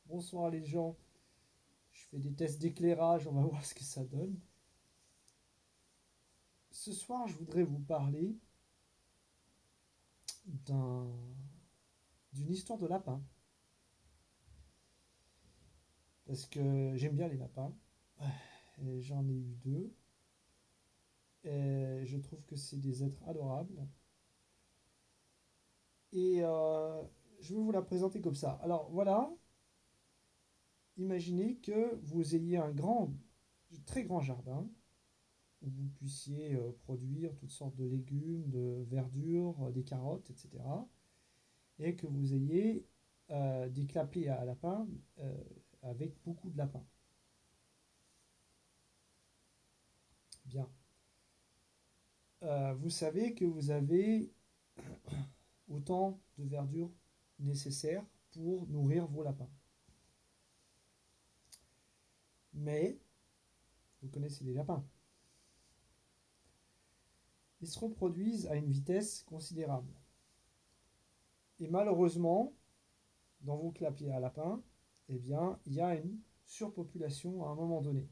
Bonsoir les gens. Je fais des tests d'éclairage, on va voir ce que ça donne. Ce soir, je voudrais vous parler d'un, d'une histoire de lapin. Parce que j'aime bien les lapins. Et j'en ai eu deux. Et je trouve que c'est des êtres adorables. Et je vais vous la présenter comme ça. Alors voilà, imaginez que vous ayez très grand jardin où vous puissiez produire toutes sortes de légumes, de verdure, des carottes, etc. Et que vous ayez des clapiers à lapins avec beaucoup de lapins. Bien. Vous savez que vous avez autant de verdure nécessaire pour nourrir vos lapins. Mais, vous connaissez les lapins, ils se reproduisent à une vitesse considérable. Et malheureusement, dans vos clapiers à lapins, eh bien, il y a une surpopulation à un moment donné.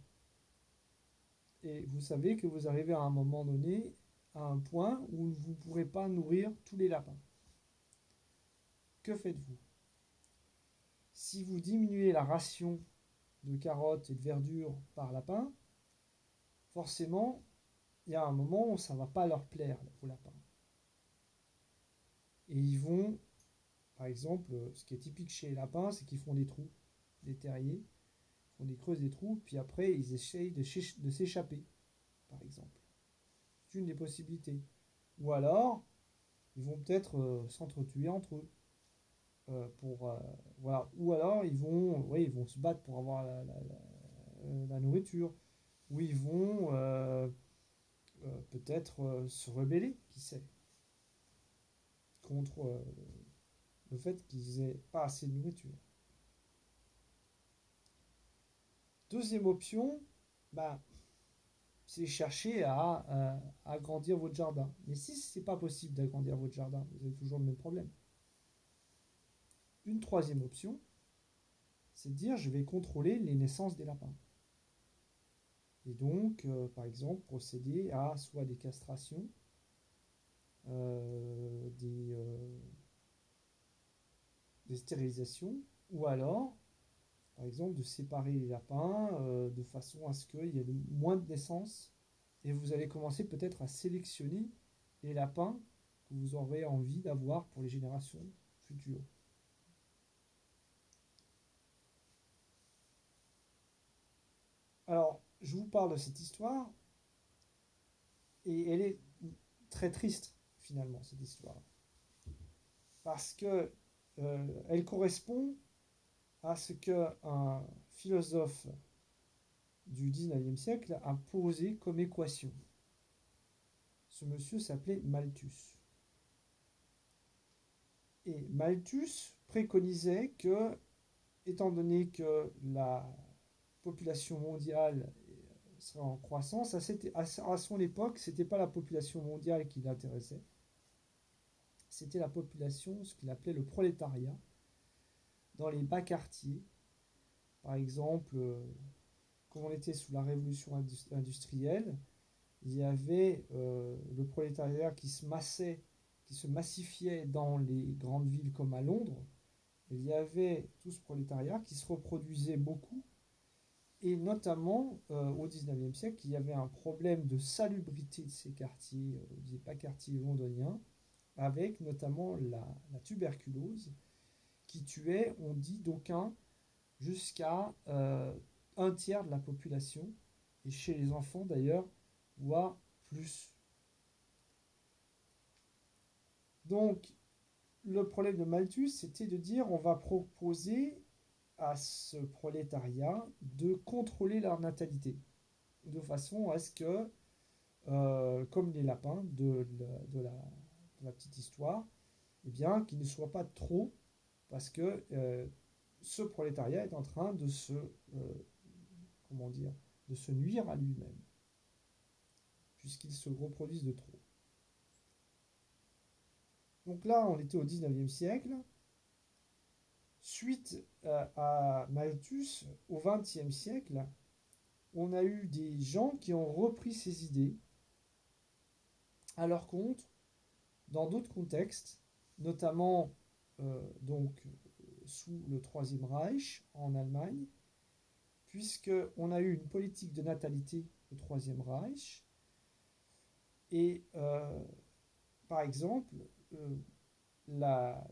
Et vous savez que vous arrivez à un moment donné à un point où vous ne pourrez pas nourrir tous les lapins. Que faites-vous? Si vous diminuez la ration de carottes et de verdure par lapin, forcément, il y a un moment où ça ne va pas leur plaire aux lapins. Et ils vont, par exemple, ce qui est typique chez les lapins, c'est qu'ils font des trous, des terriers, ils creusent des trous, puis après ils essayent de s'échapper, par exemple. C'est une des possibilités. Ou alors, ils vont peut-être s'entretuer entre eux. Voilà. Ou alors ils vont se battre pour avoir la nourriture. Ou ils vont peut-être se rebeller, qui sait, contre le fait qu'ils aient pas assez de nourriture. Deuxième option, bah, c'est chercher à agrandir votre jardin. Mais si ce n'est pas possible d'agrandir votre jardin, vous avez toujours le même problème. Une troisième option, c'est de dire je vais contrôler les naissances des lapins. Et donc, par exemple, procéder à soit des castrations, des stérilisations, ou alors, par exemple, de séparer les lapins de façon à ce qu'il y ait moins de naissances. Et vous allez commencer peut-être à sélectionner les lapins que vous aurez envie d'avoir pour les générations futures. Alors, je vous parle de cette histoire, et elle est très triste, finalement, cette histoire. Parce que elle correspond à ce qu'un philosophe du 19e siècle a posé comme équation. Ce monsieur s'appelait Malthus. Et Malthus préconisait que, étant donné que la population mondiale serait en croissance, à son époque, ce n'était pas la population mondiale qui l'intéressait, c'était la population, ce qu'il appelait le prolétariat, dans les bas quartiers. Par exemple, quand on était sous la révolution industrielle, il y avait le prolétariat qui se massifiait dans les grandes villes comme à Londres. Il y avait tout ce prolétariat qui se reproduisait beaucoup. Et notamment au 19e siècle, il y avait un problème de salubrité de ces quartiers, des pas quartiers londoniens, avec notamment la tuberculose qui tuait, on dit d'aucuns, jusqu'à un tiers de la population, et chez les enfants d'ailleurs, voire plus. Donc, le problème de Malthus, c'était de dire on va proposer à ce prolétariat de contrôler leur natalité, de façon à ce que, comme les lapins de la petite histoire, eh bien, qu'ils ne soient pas trop, parce que ce prolétariat est en train comment dire, de se nuire à lui-même, puisqu'ils se reproduisent de trop. Donc là, on était au 19e siècle, Suite à Malthus, au XXe siècle, on a eu des gens qui ont repris ces idées à leur compte dans d'autres contextes, notamment donc sous le Troisième Reich en Allemagne, puisqu'on a eu une politique de natalité au Troisième Reich. Et par exemple, la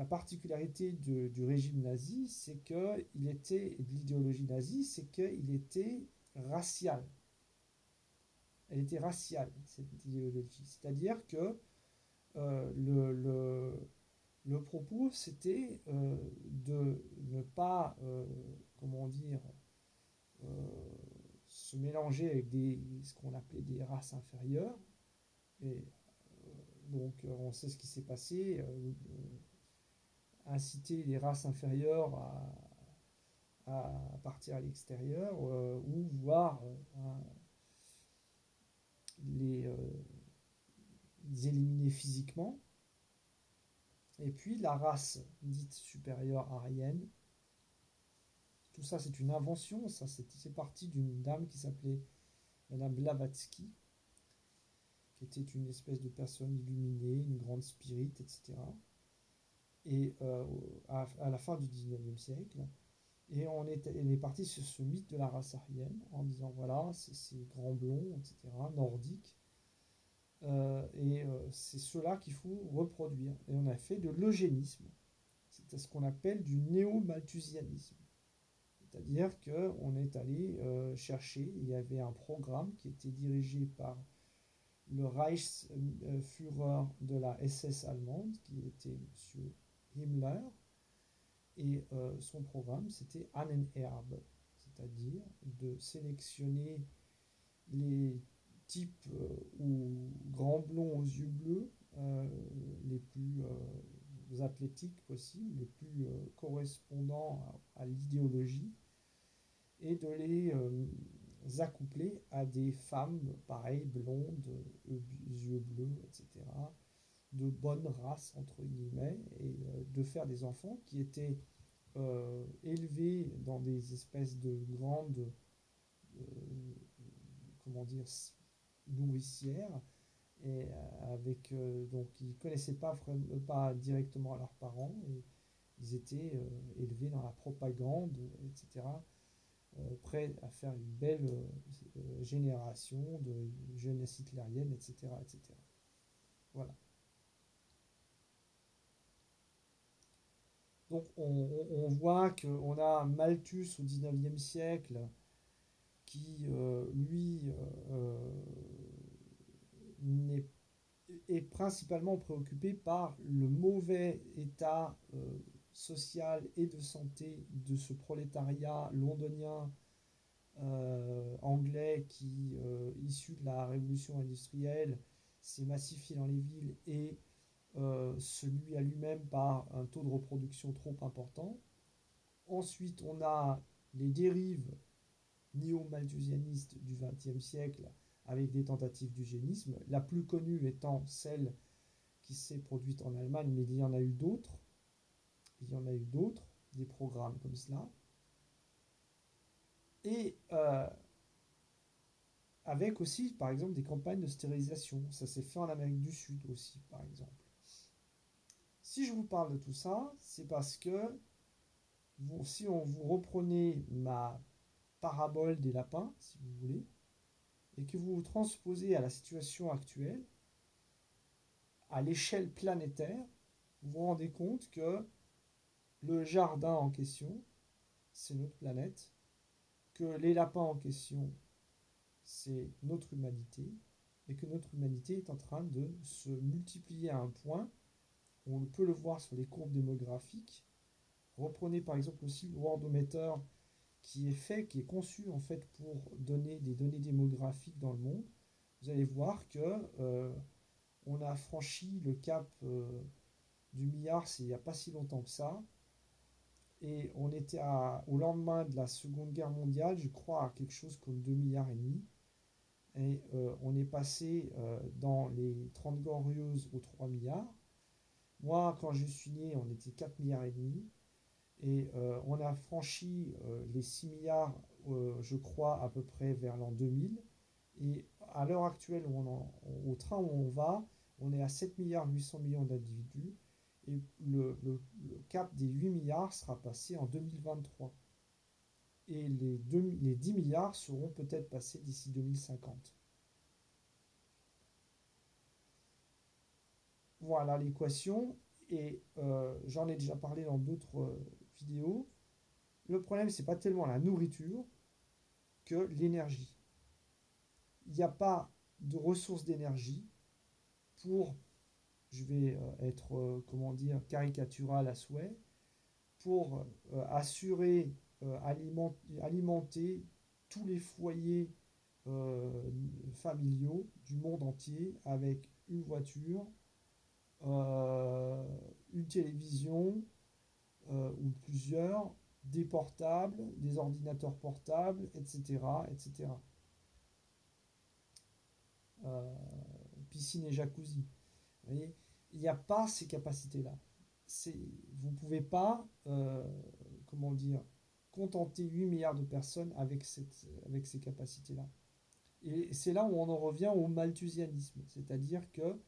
particularité du régime nazi, c'est qu'il était, de l'idéologie nazie, c'est qu'il était racial. Elle était raciale, cette idéologie. C'est-à-dire que euh, le, le, le propos, c'était de ne pas, comment dire, euh, se mélanger avec ce qu'on appelait des races inférieures. Et donc, on sait ce qui s'est passé. Inciter les races inférieures à partir à l'extérieur ou voir les éliminer physiquement. Et puis la race dite supérieure aryenne, tout ça c'est une invention, ça c'est parti d'une dame qui s'appelait Madame Blavatsky, qui était une espèce de personne illuminée, une grande spirit, etc. Et à la fin du 19e siècle, et elle est partie sur ce mythe de la race aryenne en disant voilà, c'est ces grands blonds, etc., nordiques, c'est cela qu'il faut reproduire. Et on a fait de l'eugénisme, c'est ce qu'on appelle du néo-malthusianisme. C'est-à-dire qu'on est allé chercher, il y avait un programme qui était dirigé par le Reichsführer de la SS allemande, qui était M. Himmler, et son programme c'était Annenerbe, c'est-à-dire de sélectionner les types ou grands blonds aux yeux bleus les plus athlétiques possibles, les plus correspondants à l'idéologie, et de les accoupler à des femmes pareilles, blondes, yeux bleus, etc., de bonne race, entre guillemets, et de faire des enfants qui étaient élevés dans des espèces de grandes, euh, comment dire, nourricières, et avec donc ils connaissaient pas directement leurs parents, et ils étaient élevés dans la propagande, etc., prêts à faire une belle génération de jeunesse hitlérienne, etc., etc. Voilà. Donc on voit qu'on a Malthus au XIXe siècle qui, lui, n'est est principalement préoccupé par le mauvais état social et de santé de ce prolétariat londonien anglais qui, issu de la révolution industrielle, s'est massifié dans les villes et se nuit à lui-même par un taux de reproduction trop important. Ensuite, on a les dérives néo-malthusianistes du XXe siècle avec des tentatives d'eugénisme, la plus connue étant celle qui s'est produite en Allemagne, mais il y en a eu d'autres. Il y en a eu d'autres, des programmes comme cela. Et avec aussi, par exemple, des campagnes de stérilisation. Ça s'est fait en Amérique du Sud aussi, par exemple. Si je vous parle de tout ça, c'est parce que si on vous reprenez ma parabole des lapins, si vous voulez, et que vous vous transposez à la situation actuelle, à l'échelle planétaire, vous vous rendez compte que le jardin en question, c'est notre planète, que les lapins en question, c'est notre humanité, et que notre humanité est en train de se multiplier à un point, on peut le voir sur les courbes démographiques. Reprenez par exemple aussi le Worldometer qui est conçu en fait pour donner des données démographiques dans le monde. Vous allez voir que on a franchi le cap du milliard, c'est il n'y a pas si longtemps que ça. Et on était au lendemain de la Seconde Guerre mondiale, je crois, à quelque chose comme 2 milliards et demi. Et on est passé dans les 30 glorieuses aux 3 milliards. Moi, quand je suis né, on était 4 milliards et demi. Et on a franchi les 6 milliards, je crois, à peu près vers l'an 2000. Et à l'heure actuelle, au train où on va, on est à 7 milliards 800 millions d'individus. Et le cap des 8 milliards sera passé en 2023. Et les 10 milliards seront peut-être passés d'ici 2050. Voilà l'équation. Et j'en ai déjà parlé dans d'autres vidéos. Le problème, c'est pas tellement la nourriture que l'énergie. Il n'y a pas de ressources d'énergie pour, je vais être, comment dire, caricatural à souhait, pour assurer, alimenter tous les foyers euh, familiaux du monde entier avec une voiture, euh, une télévision ou plusieurs, des portables, des ordinateurs portables, etc. etc. Euh, piscine et jacuzzi. Vous voyez, il n'y a pas ces capacités-là. Vous ne pouvez pas, comment dire, contenter 8 milliards de personnes avec ces capacités-là. Et c'est là où on en revient au malthusianisme, c'est-à-dire que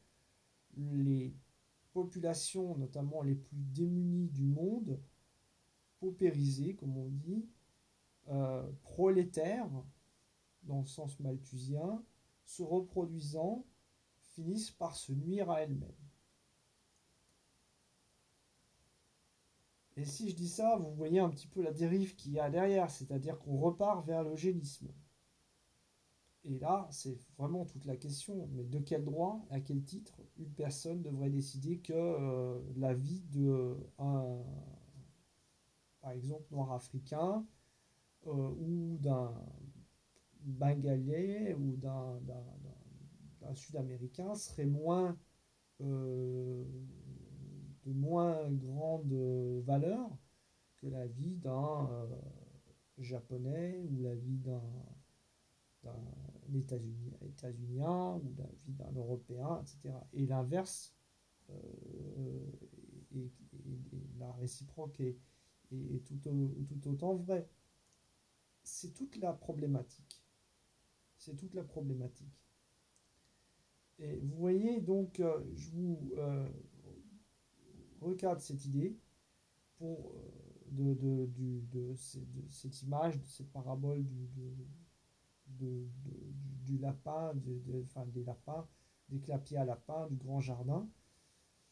les populations, notamment les plus démunies du monde, paupérisées, comme on dit, prolétaires, dans le sens malthusien, se reproduisant, finissent par se nuire à elles-mêmes. Et si je dis ça, vous voyez un petit peu la dérive qu'il y a derrière, c'est-à-dire qu'on repart vers l'eugénisme. Et là, c'est vraiment toute la question. Mais de quel droit, à quel titre, une personne devrait décider que la vie de un, par exemple, noir africain ou d'un bengalais ou d'un sud-américain serait euh, de moins grande valeur que la vie d'un japonais ou la vie d'un états-unien ou la vie d'un européen, etc. Et l'inverse, euh, et la réciproque est tout autant vrai. C'est toute la problématique. C'est toute la problématique. Et vous voyez, donc, je vous recadre cette idée pour, de cette image, de cette parabole du lapin, enfin, des lapins, des clapiers à lapins, du grand jardin,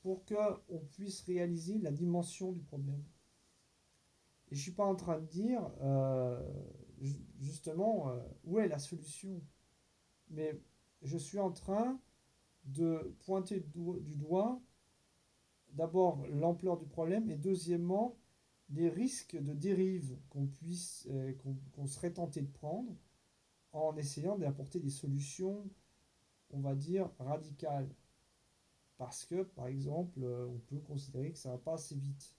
pour qu'on puisse réaliser la dimension du problème. Et je ne suis pas en train de dire, justement, où est la solution, mais je suis en train de pointer du doigt d'abord l'ampleur du problème et deuxièmement les risques de dérive qu'on serait tenté de prendre en essayant d'apporter des solutions, on va dire, radicales. Parce que, par exemple, on peut considérer que ça ne va pas assez vite.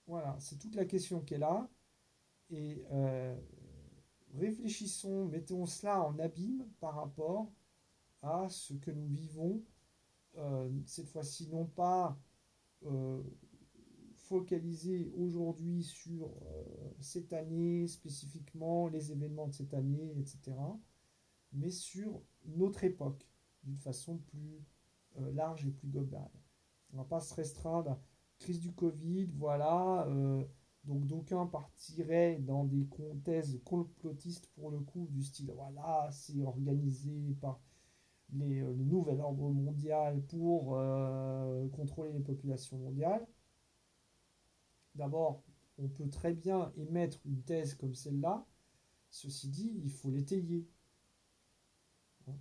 Voilà, c'est toute la question qui est là. Et réfléchissons, mettons cela en abîme par rapport à ce que nous vivons, cette fois-ci non pas euh, focalisé aujourd'hui sur cette année spécifiquement, les événements de cette année, etc., mais sur notre époque d'une façon plus large et plus globale. On ne va pas se restreindre à crise du Covid, voilà. Donc d'aucuns partiraient dans des thèses complotistes pour le coup, du style, voilà, c'est organisé par le nouvel ordre mondial pour contrôler les populations mondiales. D'abord, on peut très bien émettre une thèse comme celle-là. Ceci dit, il faut l'étayer. Hein.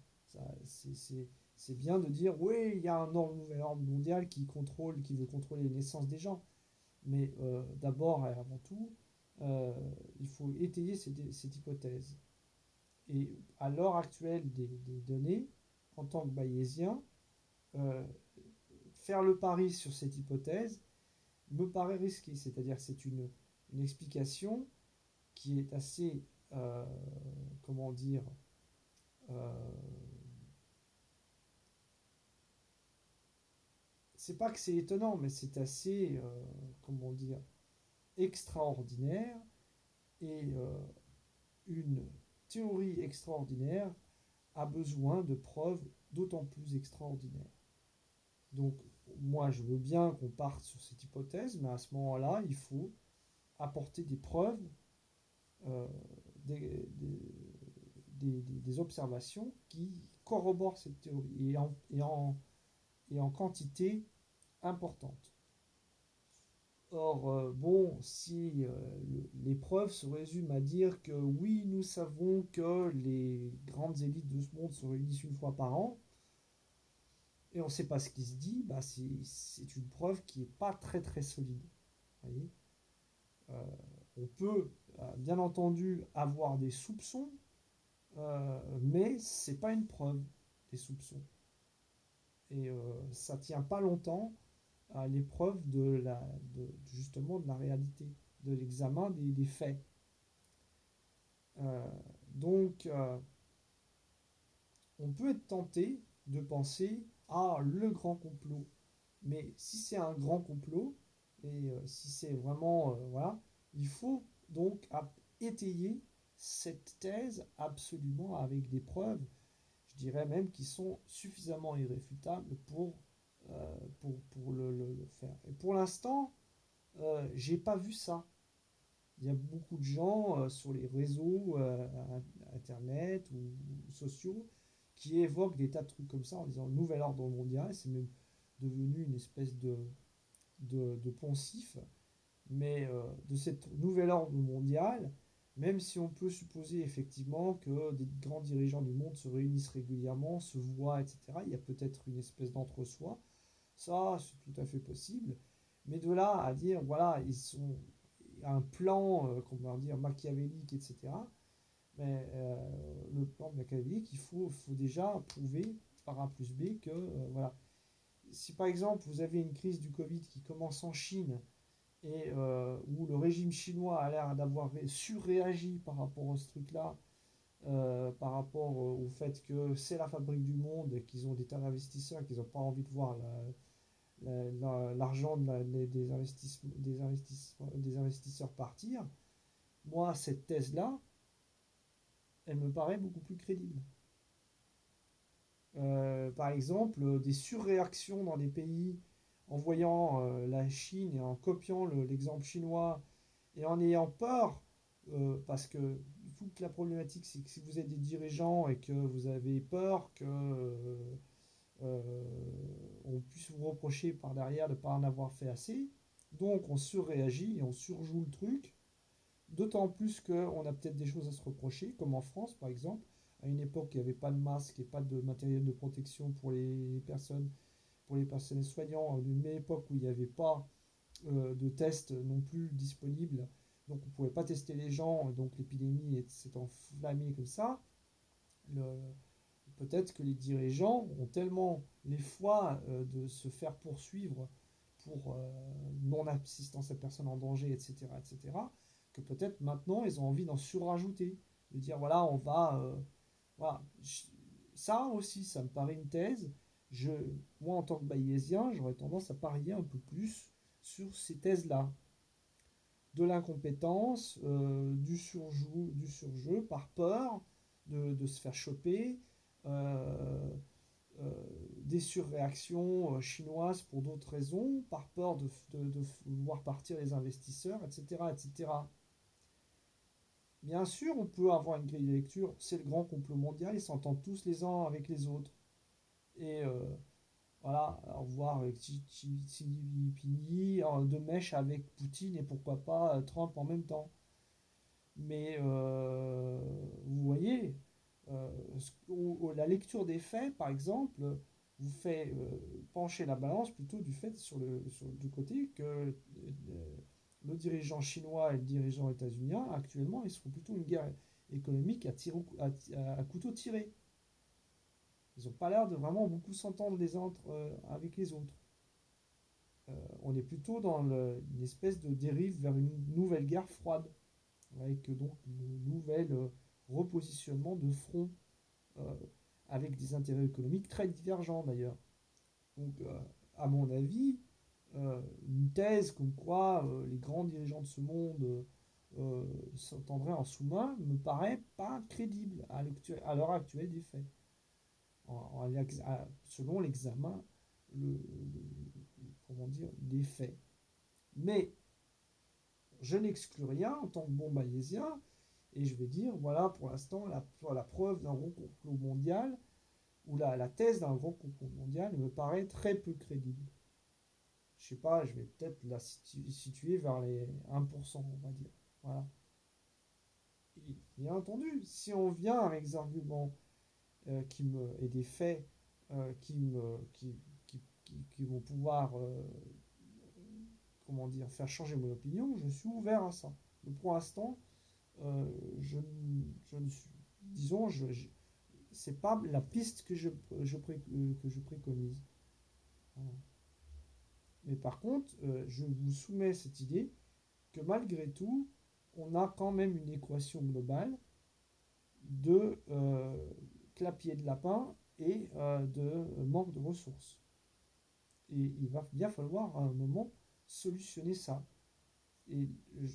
C'est bien de dire, oui, il y a un nouvel ordre mondial qui veut contrôler les naissances des gens. Mais d'abord et avant tout, euh, il faut étayer cette hypothèse. Et à l'heure actuelle des données, en tant que bayésien, euh, faire le pari sur cette hypothèse me paraît risqué. C'est-à-dire que c'est une explication qui est assez, euh, comment dire, euh, c'est pas que c'est étonnant, mais c'est assez, comment dire, extraordinaire. Et une théorie extraordinaire a besoin de preuves d'autant plus extraordinaires. Donc, moi, je veux bien qu'on parte sur cette hypothèse, mais à ce moment-là, il faut apporter des preuves, euh, des, des, des observations qui corroborent cette théorie et en quantité importante. Or, bon, si les preuves se résument à dire que oui, nous savons que les grandes élites de ce monde se réunissent une fois par an, et on ne sait pas ce qui se dit, bah c'est une preuve qui n'est pas très très solide. Vous voyez. Euh, on peut bien entendu avoir des soupçons, mais ce n'est pas une preuve des soupçons. Et ça ne tient pas longtemps à l'épreuve justement de la réalité, de l'examen des faits. Euh, donc, on peut être tenté de penser à le grand complot. Mais si c'est un grand complot, et si c'est vraiment, voilà, il faut donc étayer cette thèse absolument avec des preuves, je dirais même qui sont suffisamment irréfutables pour le faire. Et pour l'instant, j'ai pas vu ça. Il y a beaucoup de gens sur les réseaux internet ou sociaux qui évoquent des tas de trucs comme ça en disant nouvel ordre mondial. C'est même devenu une espèce de poncif. Mais de cette nouvel ordre mondial, même si on peut supposer effectivement que des grands dirigeants du monde se réunissent régulièrement, se voient, etc., il y a peut-être une espèce d'entre-soi. Ça, c'est tout à fait possible. Mais de là à dire, voilà, ils sont un plan, comment dire, machiavélique, etc. Mais le plan machiavélique, faut déjà prouver par A plus B que, voilà. Si par exemple vous avez une crise du Covid qui commence en Chine et où le régime chinois a l'air d'avoir surréagi par rapport à ce truc-là, par rapport au fait que c'est la fabrique du monde et qu'ils ont des tas d'investisseurs, qu'ils n'ont pas envie de voir l'argent des investisseurs partir, moi, cette thèse-là, elle me paraît beaucoup plus crédible. Par exemple, des surréactions dans des pays en voyant la Chine et en copiant l'exemple chinois et en ayant peur, parce que toute la problématique, c'est que si vous êtes des dirigeants et que vous avez peur que on puisse vous reprocher par derrière de ne pas en avoir fait assez, donc on surréagit et on surjoue le truc, d'autant plus qu'on a peut-être des choses à se reprocher, comme en France par exemple, à une époque il n'y avait pas de masque et pas de matériel de protection pour les personnels soignants, une époque où il n'y avait pas de tests non plus disponibles, donc on ne pouvait pas tester les gens, donc l'épidémie s'est enflammée comme ça. Le, Peut-être que les dirigeants ont tellement les fois de se faire poursuivre pour non-assistance à personne en danger, etc., etc., que peut-être maintenant ils ont envie d'en surrajouter, de dire voilà, on va. Voilà. Ça aussi, ça me paraît une thèse. Je, Moi, en tant que bayésien, j'aurais tendance à parier un peu plus sur ces thèses-là. De l'incompétence, du surjeu, par peur de se faire choper, euh, des surréactions chinoises pour d'autres raisons, par peur de voir partir les investisseurs, etc., etc. Bien sûr, on peut avoir une grille de lecture, c'est le grand complot mondial, ils s'entendent tous les uns avec les autres. Et voilà, au revoir Xi Jinping, de mèche avec Poutine et pourquoi pas Trump en même temps. Mais vous voyez, la lecture des faits, par exemple, vous fait pencher la balance plutôt du fait du côté que le dirigeant chinois et le dirigeant états-unien, actuellement, ils seront plutôt une guerre économique à couteau tiré. Ils n'ont pas l'air de vraiment beaucoup s'entendre les uns avec les autres. On est plutôt dans une espèce de dérive vers une nouvelle guerre froide, avec donc un nouvel repositionnement de front, euh, avec des intérêts économiques très divergents d'ailleurs. Donc à mon avis, une thèse comme quoi les grands dirigeants de ce monde s'entendraient en sous-main me paraît pas crédible à l'heure actuelle des faits, selon l'examen, comment dire, des faits. Mais je n'exclus rien en tant que bon bayésien, et je vais dire, voilà, pour l'instant, la preuve d'un gros complot mondial, ou la thèse d'un gros complot mondial me paraît très peu crédible. Je sais pas, je vais peut-être la situer vers les 1%, on va dire. Voilà. Et bien entendu, si on vient avec des arguments et des faits qui vont pouvoir comment dire, faire changer mon opinion, je suis ouvert à ça. Mais pour l'instant, je, je ne suis, disons, c'est pas la piste que je préconise. Voilà. Mais par contre, je vous soumets cette idée que malgré tout, on a quand même une équation globale de clapier de lapin et de manque de ressources. Et il va bien falloir à un moment solutionner ça. Et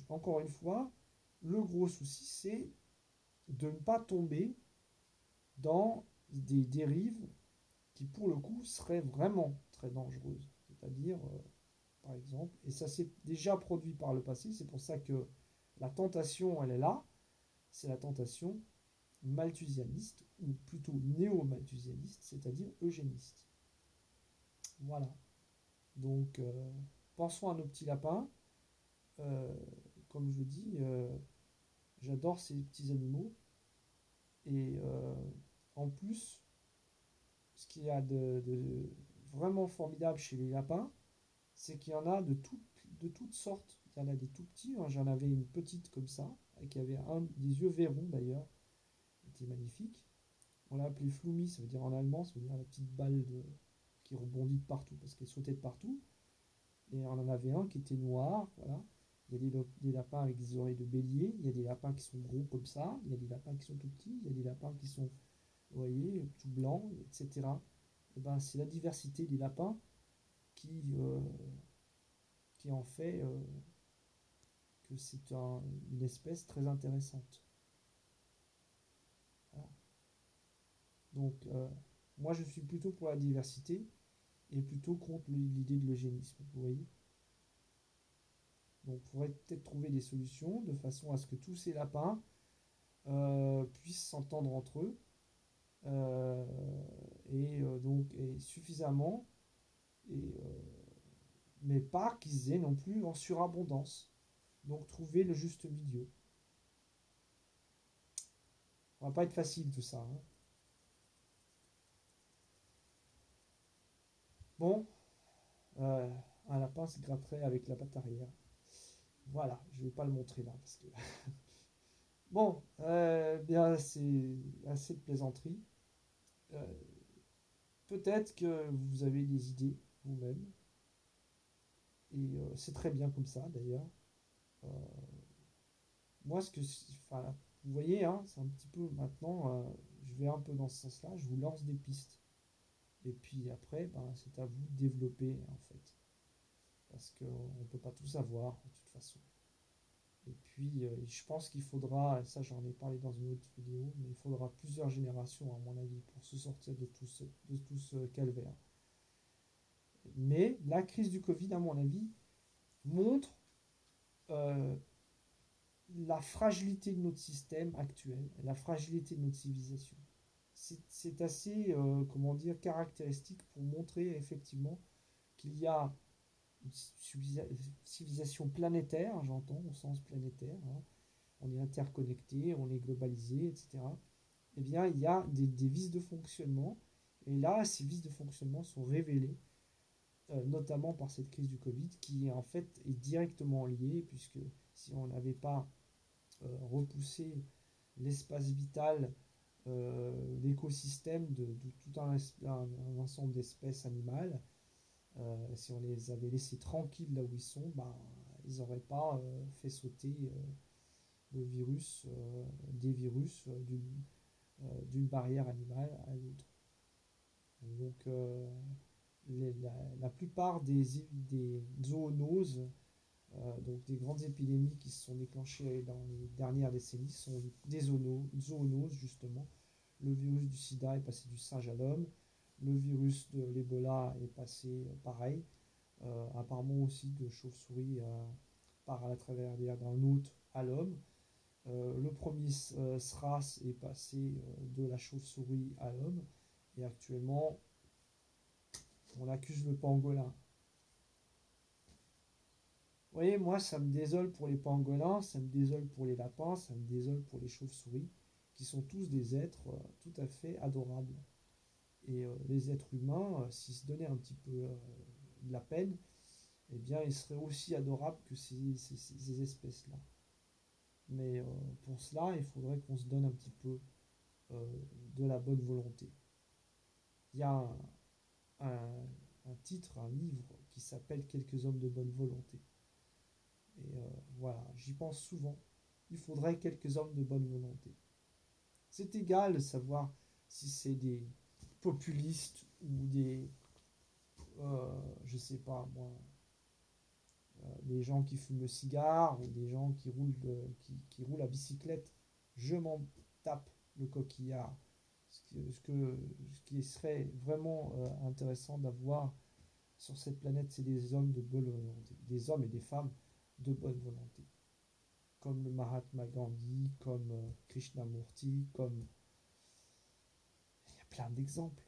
encore une fois, le gros souci, c'est de ne pas tomber dans des dérives qui, pour le coup, seraient vraiment très dangereuses. C'est-à-dire, par exemple, et ça s'est déjà produit par le passé, c'est pour ça que la tentation, elle est là, c'est la tentation malthusianiste, ou plutôt néo-malthusianiste, c'est-à-dire eugéniste. Voilà. Donc, pensons à nos petits lapins. Euh, Comme je dis, j'adore ces petits animaux. Et en plus, ce qu'il y a de vraiment formidable chez les lapins, c'est qu'il y en a de toutes sortes. Il y en a des tout petits. Hein. J'en avais une petite comme ça, qui avait des yeux verrons d'ailleurs. Elle était magnifique. On l'a appelée Floumi, ça veut dire en allemand, ça veut dire la petite balle qui rebondit de partout parce qu'elle sautait de partout. Et on en avait un qui était noir, voilà. Il y a des lapins avec des oreilles de bélier, il y a des lapins qui sont gros comme ça, il y a des lapins qui sont tout petits, il y a des lapins qui sont, vous voyez, tout blancs, etc. Et ben, c'est la diversité des lapins qui, qui en fait que c'est une espèce très intéressante. Voilà. Donc, moi, je suis plutôt pour la diversité et plutôt contre l'idée de l'eugénisme, vous voyez. Donc, il faudrait peut-être trouver des solutions de façon à ce que tous ces lapins puissent s'entendre entre eux et suffisamment, et, mais pas qu'ils aient non plus en surabondance. Donc, trouver le juste milieu. Ça va pas être facile tout ça. Hein. Bon, euh, un lapin se gratterait avec la patte arrière. Voilà, je vais pas le montrer là parce que. Bon, bien, c'est assez de plaisanterie. Euh, Peut-être que vous avez des idées vous-même, et c'est très bien comme ça d'ailleurs. Euh, Moi, enfin, vous voyez, hein, c'est un petit peu maintenant, je vais un peu dans ce sens-là, je vous lance des pistes. Et puis après, ben, c'est à vous de développer en fait, parce qu'on ne peut pas tout savoir de toute façon. Et puis, je pense qu'il faudra, ça j'en ai parlé dans une autre vidéo, mais il faudra plusieurs générations à mon avis pour se sortir de tout ce calvaire. Mais la crise du Covid, à mon avis, montre euh, la fragilité de notre système actuel, la fragilité de notre civilisation. C'est assez, comment dire, caractéristique pour montrer effectivement qu'il y a une civilisation planétaire, j'entends au sens planétaire, hein, on est interconnecté, on est globalisé, etc. Eh bien, il y a des vices de fonctionnement, et là, ces vices de fonctionnement sont révélés, notamment par cette crise du Covid, qui en fait est directement liée, puisque si on n'avait pas repousser l'espace vital, l'écosystème de tout un ensemble d'espèces animales, si on les avait laissés tranquilles là où ils sont, ben, ils n'auraient pas fait sauter le virus, des virus d'une barrière animale à l'autre. Donc la plupart des zoonoses, donc des grandes épidémies qui se sont déclenchées dans les dernières décennies, sont des zoonoses justement. Le virus du sida est passé du singe à l'homme. Le virus de l'Ebola est passé pareil. Apparemment aussi de chauve-souris par à travers d'un hôte à l'homme. Le premier SRAS est passé de la chauve-souris à l'homme. Et actuellement, on accuse le pangolin. Vous voyez, moi, ça me désole pour les pangolins, ça me désole pour les lapins, ça me désole pour les chauves-souris, qui sont tous des êtres tout à fait adorables. Et les êtres humains, s'ils se donnaient un petit peu de la peine, eh bien, ils seraient aussi adorables que ces espèces-là. Mais pour cela, il faudrait qu'on se donne un petit peu euh, de la bonne volonté. Il y a un titre, un livre qui s'appelle Quelques hommes de bonne volonté. Et voilà, j'y pense souvent. Il faudrait quelques hommes de bonne volonté. C'est égal de savoir si c'est des populistes ou je sais pas moi, des gens qui fument le cigare ou des gens qui roulent à bicyclette. Je m'en tape le coquillard. Ce qui serait vraiment intéressant d'avoir sur cette planète, c'est des hommes de bonne volonté, des hommes et des femmes de bonne volonté, comme le Mahatma Gandhi, comme Krishnamurti, comme il y a plein d'exemples,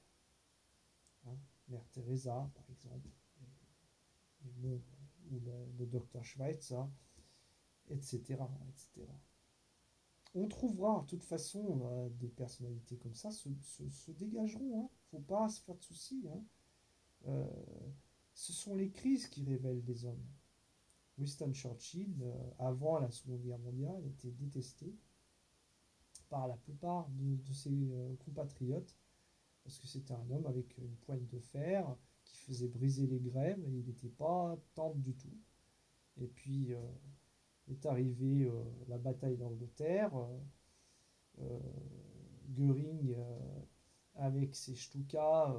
hein. Mère Teresa, par exemple, et bon, ou le docteur Schweitzer, etc., etc. On trouvera, de toute façon, des personnalités comme ça se dégageront. Hein. Faut pas se faire de soucis. Hein. Euh, Ce sont les crises qui révèlent des hommes. Winston Churchill, avant la Seconde Guerre mondiale, était détesté par la plupart de ses compatriotes parce que c'était un homme avec une poigne de fer qui faisait briser les grèves et il n'était pas tendre du tout. Et puis est arrivée la bataille d'Angleterre. Euh, Göring, avec ses Stuka,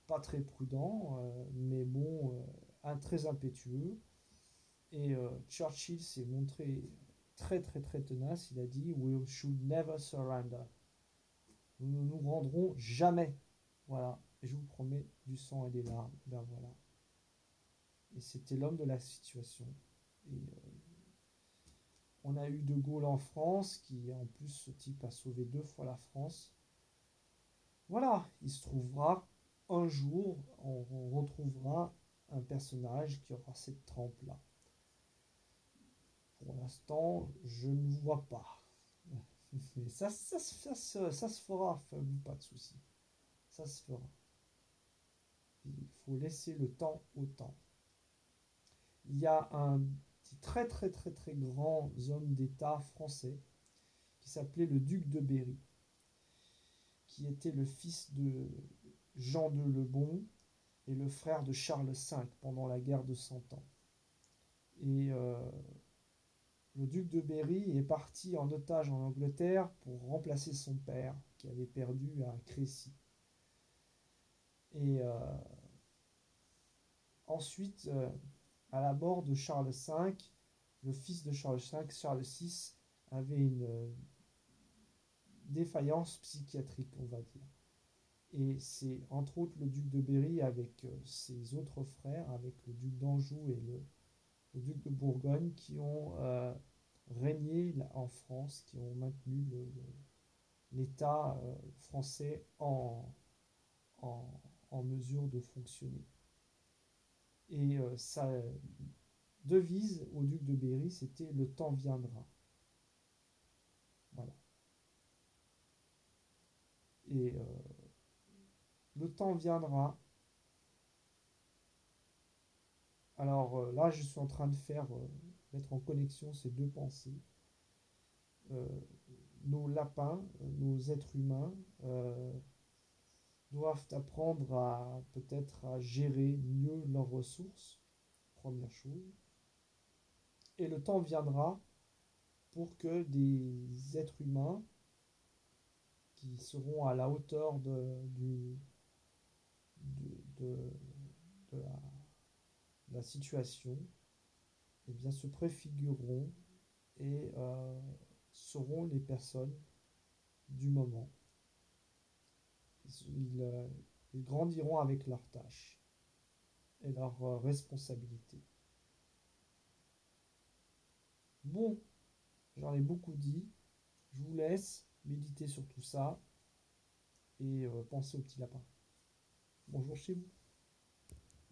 pas très prudent, mais bon, très impétueux. Et Churchill s'est montré très très très tenace. Il a dit We should never surrender. Nous ne nous rendrons jamais. Voilà. Et je vous promets du sang et des larmes. Ben voilà. Et c'était l'homme de la situation. Et on a eu De Gaulle en France, qui en plus ce type a sauvé 2 fois la France. Voilà, il se trouvera un jour, on retrouvera un personnage qui aura cette trempe-là. Pour l'instant, je ne vois pas. Mais ça se fera, faites-vous pas de soucis. Ça se fera. Il faut laisser le temps au temps. Il y a un très très très très grand homme d'État français qui s'appelait le duc de Berry, qui était le fils de Jean de Lebon et le frère de Charles V pendant la guerre de Cent Ans. Et le duc de Berry est parti en otage en Angleterre pour remplacer son père, qui avait perdu à Crécy. Et ensuite, à la mort de Charles V, le fils de Charles V, Charles VI, avait une défaillance psychiatrique, on va dire. Et c'est entre autres le duc de Berry avec ses autres frères, avec le duc d'Anjou et le duc de Bourgogne, qui ont régné en France, qui ont maintenu l'État français en, en mesure de fonctionner. Et sa devise au duc de Berry, c'était le temps viendra. Voilà. Et le temps viendra. Alors là, je suis en train de mettre en connexion ces deux pensées. Euh, nos lapins, nos êtres humains, doivent apprendre à peut-être à gérer mieux leurs ressources, première chose. Et le temps viendra pour que des êtres humains qui seront à la hauteur de, de la, de la situation, eh bien, se préfigureront et seront les personnes du moment. Ils, euh, ils grandiront avec leurs tâches et leurs responsabilités. Bon, j'en ai beaucoup dit. Je vous laisse méditer sur tout ça et penser au petit lapin. Bonjour chez vous.